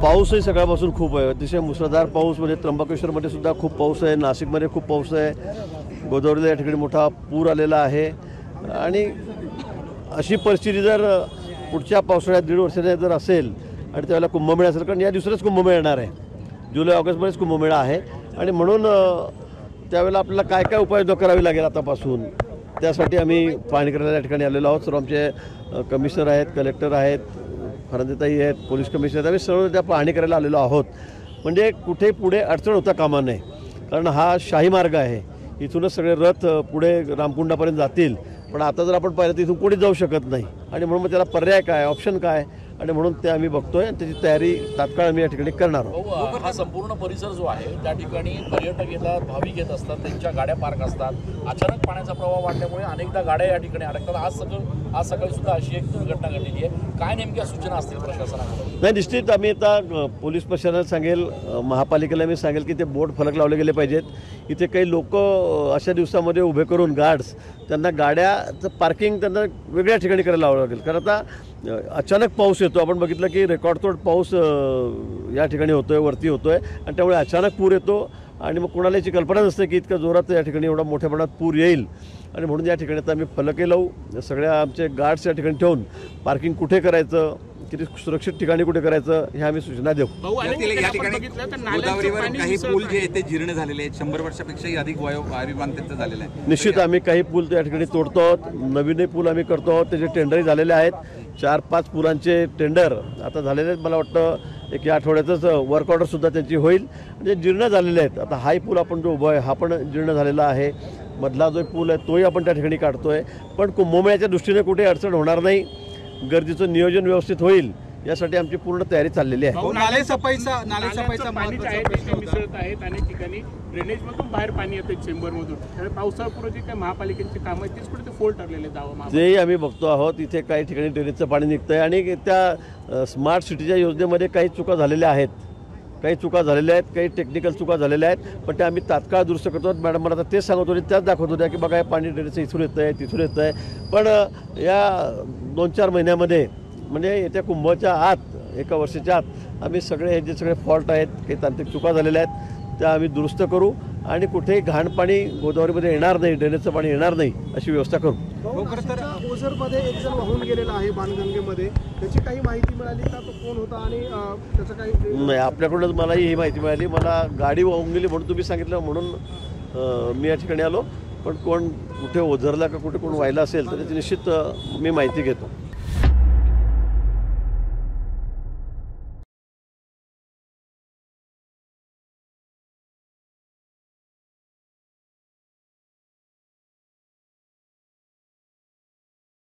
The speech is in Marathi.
पाऊसही सकाळपासून खूप आहे, अतिशय मुसळधार पाऊस. म्हणजे त्र्यंबकेश्वरमध्ये सुद्धा खूप पाऊस आहे, नाशिकमध्ये खूप पाऊस आहे, गोदावरीला या ठिकाणी मोठा पूर आलेला आहे. आणि अशी परिस्थिती जर पुढच्या पावसाळ्यात 1.5 वर्षाने जर असेल आणि त्यावेळेला कुंभमेळा असेल, कारण या दिवसालाच कुंभमेळा येणार आहे, जुलै ऑगस्टमध्येच कुंभमेळा आहे. आणि म्हणून त्यावेळेला आपल्याला काय काय उपाययोजना करावी लागेल आतापासून, त्यासाठी आम्ही पाहणी करायला या ठिकाणी आलेलो आहोत. सर्व आमचे कमिशनर आहेत, कलेक्टर आहेत, फरांदेताई आहेत, पोलीस कमिशनर, आम्ही सर्व त्या पाहणी करायला आलेलो आहोत. म्हणजे कुठे पुढे अडचण होता कामा नये, कारण हा शाही मार्ग आहे, इथूनच सगळे रथ पुढे रामकुंडापर्यंत जातील. पण आता जर आपण पाहिलं तर इथून कोणी जाऊ शकत नाही, आणि म्हणून मग त्याला पर्याय काय, ऑप्शन काय, आणि म्हणून ते आम्ही बघतोय आणि त्याची तयारी तात्काळ आम्ही या ठिकाणी करणार आहोत. हा संपूर्ण परिसर जो आहे त्या ठिकाणी पर्यटक येतात, भाविक येत असतात, त्यांच्या गाड्या पार्क असतात. अचानक पाण्याचा प्रवाह वाढल्यामुळे अनेकदा गाड्या या ठिकाणी अडकतात. आज सकाळी सुद्धा अशी एक दुर्घटना घडलेली आहे. काय नेमक्या सूचना असतील प्रशासनाकडे? नाही, निश्चित आम्ही आता पोलीस प्रशासनाला सांगेल, महापालिकेला मी सांगेल की ते बोर्ड फलक लावले गेले पाहिजेत. इथे काही लोक अशा दिवसामध्ये उभे करून गार्ड्स त्यांना गाड्याचं पार्किंग त्यांना वेगळ्या ठिकाणी करायला लावावं लागेल. कारण आता अचानक पाऊस येतो, आपण बघितलं की रेकॉर्डतोड पाऊस या ठिकाणी होतोय, वरती होतोय, आणि त्यामुळे अचानक पूर येतो. आणि मग कोणाला याची कल्पना नसते की इतकं जोरात या ठिकाणी एवढा मोठ्या प्रमाणात पूर येईल. आणि म्हणून या ठिकाणी आता आम्ही फलके लावू, सगळ्या आमचे गार्ड्स या ठिकाणी ठेवून पार्किंग कुठे करायचं, किती सुरक्षित ठिकाणी कुठे करायचं, ह्या आम्ही सूचना देऊ. या ठिकाणी गोदावरीवर काही पूल जे आहेत ते जीर्ण झालेले आहेत, 100 वर्षापेक्षाही अधिक आयुर्मान त्यांचं झालेलं आहे. निश्चित आम्ही काही पूल त्या ठिकाणी तोडतो आहोत, नवीनही पूल आम्ही करतो आहोत. त्याचे टेंडरही झालेले आहेत, 4-5 पुलांचे टेंडर आता झालेले आहेत. मला वाटतं एक या आठवड्यातच वर्क ऑर्डरसुद्धा त्यांची होईल. म्हणजे जीर्ण झालेले आहेत. आता हाही पूल आपण जो उभा आहे हा पण जीर्ण झालेला आहे. मधला जो पूल आहे तोही आपण त्या ठिकाणी काढतोय. पण कुंभमेळ्याच्या दृष्टीने कुठे अडचण होणार नाही, गर्दीचं नियोजन व्यवस्थित होईल यासाठी आमची पूर्ण तयारी चाललेली आहे. नाले सफाईचा पाणी मिसळत आहेत, अनेक ठिकाणी ड्रेनेजमधून बाहेर पाणी येतं चेंबरमधून. त्यामुळे पावसाळ्यापूर्वी जे काही महापालिकेची कामं आहेत तीच कुठे फोल्ड ठरलेले दावा तेही आम्ही बघतो आहोत. इथे काही ठिकाणी ड्रेनेजचं पाणी निघतं आहे, आणि त्या स्मार्ट सिटीच्या योजनेमध्ये काही चुका झालेल्या आहेत, काही टेक्निकल चुका झालेल्या आहेत. पण त्या आम्ही तात्काळ दुरुस्त करतो. मॅडम मला आता तेच सांगत होते, त्याच दाखवत होत्या की बघा हे पाणी ड्रेनेजचं इथून येतं आहे, तिथून येतं आहे. पण या 2-4 महिन्यामध्ये, म्हणजे येत्या कुंभच्या आत, 1 वर्षाच्या आत आम्ही सगळे हे जे सगळे फॉल्ट आहेत, काही तांत्रिक चुका झालेल्या आहेत, त्या आम्ही दुरुस्त करू. आणि कुठेही घाण पाणी गोदावरीमध्ये येणार नाही, ड्रेनेजचं पाणी येणार नाही अशी व्यवस्था करू. ओझरमध्ये एक जण वाहून गेलेला आहे बाणगंगेमध्ये, त्याची काही माहिती मिळाली का, तो कोण होता आणि त्याचं काही? नाही, आपल्याकडूनच मलाही ही माहिती मिळाली. मला गाडी वाहून गेली म्हणून तुम्ही सांगितलं, म्हणून मी या ठिकाणी आलो. पण कोण कुठे ओझरला का कुठे कोण व्हायला असेल तर त्याची निश्चित मी माहिती घेतो.